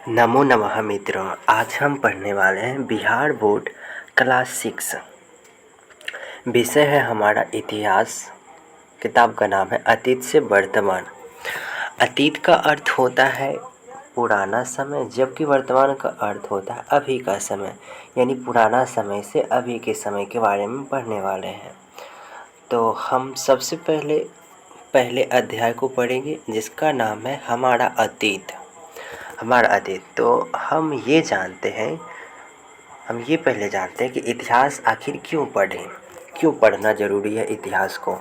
नमो नमः मित्रों। आज हम पढ़ने वाले हैं बिहार बोर्ड क्लास 6। विषय है हमारा इतिहास। किताब का नाम है अतीत से वर्तमान। अतीत का अर्थ होता है पुराना समय, जबकि वर्तमान का अर्थ होता है अभी का समय, यानी पुराना समय से अभी के समय के बारे में पढ़ने वाले हैं। तो हम सबसे पहले अध्याय को पढ़ेंगे जिसका नाम है हमारा अतीत। हमारा अतीत। तो हम ये पहले जानते हैं कि इतिहास आखिर क्यों पढ़ें, क्यों पढ़ना ज़रूरी है इतिहास को।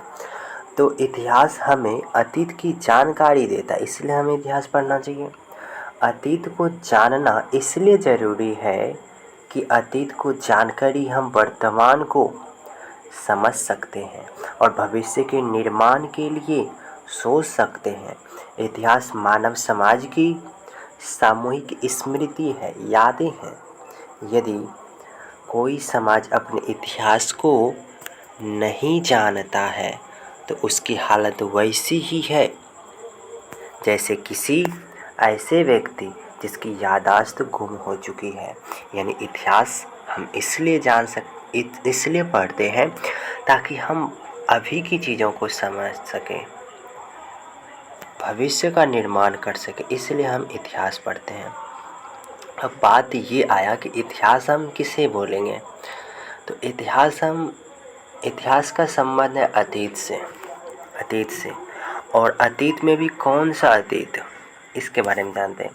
तो इतिहास हमें अतीत की जानकारी देता है, इसलिए हमें इतिहास पढ़ना चाहिए। अतीत को जानना इसलिए ज़रूरी है कि अतीत को जानकर ही हम वर्तमान को समझ सकते हैं और भविष्य के निर्माण के लिए सोच सकते हैं। इतिहास मानव समाज की सामूहिक स्मृति है, यादें हैं। यदि कोई समाज अपने इतिहास को नहीं जानता है तो उसकी हालत वैसी ही है जैसे किसी ऐसे व्यक्ति जिसकी याददाश्त गुम हो चुकी है। यानी इतिहास हम इसलिए पढ़ते हैं ताकि हम अभी की चीज़ों को समझ सकें, भविष्य का निर्माण कर सकें, इसलिए हम इतिहास पढ़ते हैं। अब बात ये आया कि इतिहास हम किसे बोलेंगे। तो इतिहास का संबंध है अतीत से। और अतीत में भी कौन सा अतीत, इसके बारे में जानते हैं।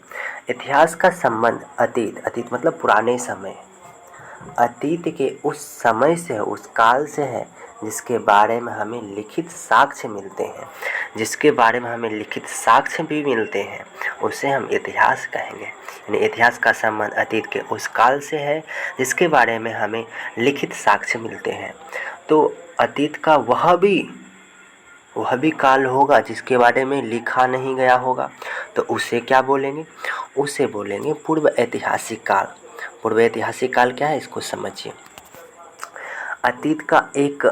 इतिहास का संबंध अतीत मतलब पुराने समय, अतीत के उस समय से है, उस काल से है जिसके बारे में हमें लिखित साक्ष्य भी मिलते हैं, उसे हम इतिहास कहेंगे। यानी इतिहास का संबंध अतीत के उस काल से है जिसके बारे में हमें लिखित साक्ष्य मिलते हैं। तो अतीत का वह भी काल होगा जिसके बारे में लिखा नहीं गया होगा, तो उसे क्या बोलेंगे? उसे बोलेंगे पूर्व ऐतिहासिक काल। पूर्व ऐतिहासिक काल क्या है, इसको समझिए। अतीत का एक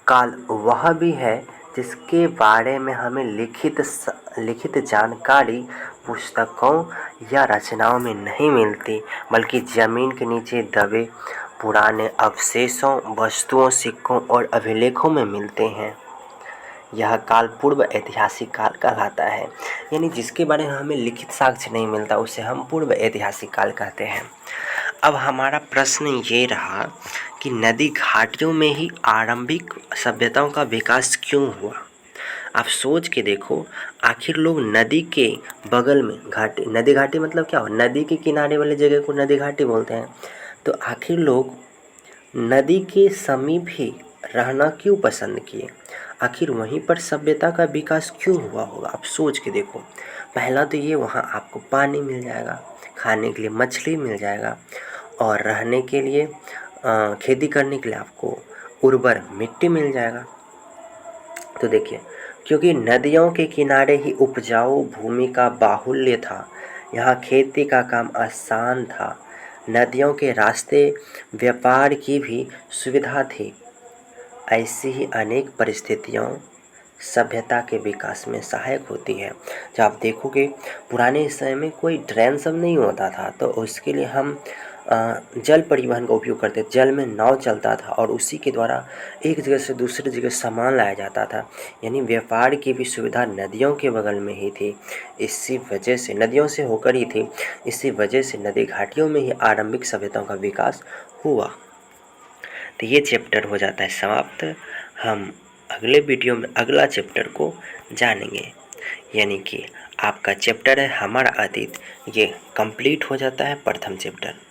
काल वह भी है जिसके बारे में हमें लिखित जानकारी पुस्तकों या रचनाओं में नहीं मिलती, बल्कि ज़मीन के नीचे दबे पुराने अवशेषों, वस्तुओं, सिक्कों और अभिलेखों में मिलते हैं। यह काल पूर्व ऐतिहासिक काल कहलाता है। यानी जिसके बारे में हमें लिखित साक्ष्य नहीं मिलता उसे हम पूर्व ऐतिहासिक काल कहते हैं। अब हमारा प्रश्न ये रहा कि नदी घाटियों में ही आरंभिक सभ्यताओं का विकास क्यों हुआ। आप सोच के देखो, आखिर लोग नदी के बगल में नदी घाटी मतलब क्या हो, नदी के किनारे वाले जगह को नदी घाटी बोलते हैं। तो आखिर लोग नदी के समीप ही रहना क्यों पसंद किए, आखिर वहीं पर सभ्यता का विकास क्यों हुआ होगा। आप सोच के देखो, पहला तो ये, वहाँ आपको पानी मिल जाएगा, खाने के लिए मछली मिल जाएगा, और रहने के लिए खेती करने के लिए आपको उर्वर मिट्टी मिल जाएगा। तो देखिए, क्योंकि नदियों के किनारे ही उपजाऊ भूमि का बाहुल्य था, यहाँ खेती का काम आसान था, नदियों के रास्ते व्यापार की भी सुविधा थी। ऐसी ही अनेक परिस्थितियों सभ्यता के विकास में सहायक होती है। जब आप देखोगे पुराने समय में कोई ट्रेन सब नहीं होता था, तो उसके लिए हम जल परिवहन का उपयोग करते थे। जल में नाव चलता था और उसी के द्वारा एक जगह से दूसरी जगह सामान लाया जाता था। यानी व्यापार की भी सुविधा नदियों के बगल में ही थी, इसी वजह से नदियों से होकर ही थी। इसी वजह से नदी घाटियों में ही आरंभिक सभ्यताओं का विकास हुआ। तो ये चैप्टर हो जाता है समाप्त। हम अगले वीडियो में अगला चैप्टर को जानेंगे। यानी कि आपका चैप्टर है हमारा अतीत, ये कंप्लीट हो जाता है प्रथम चैप्टर।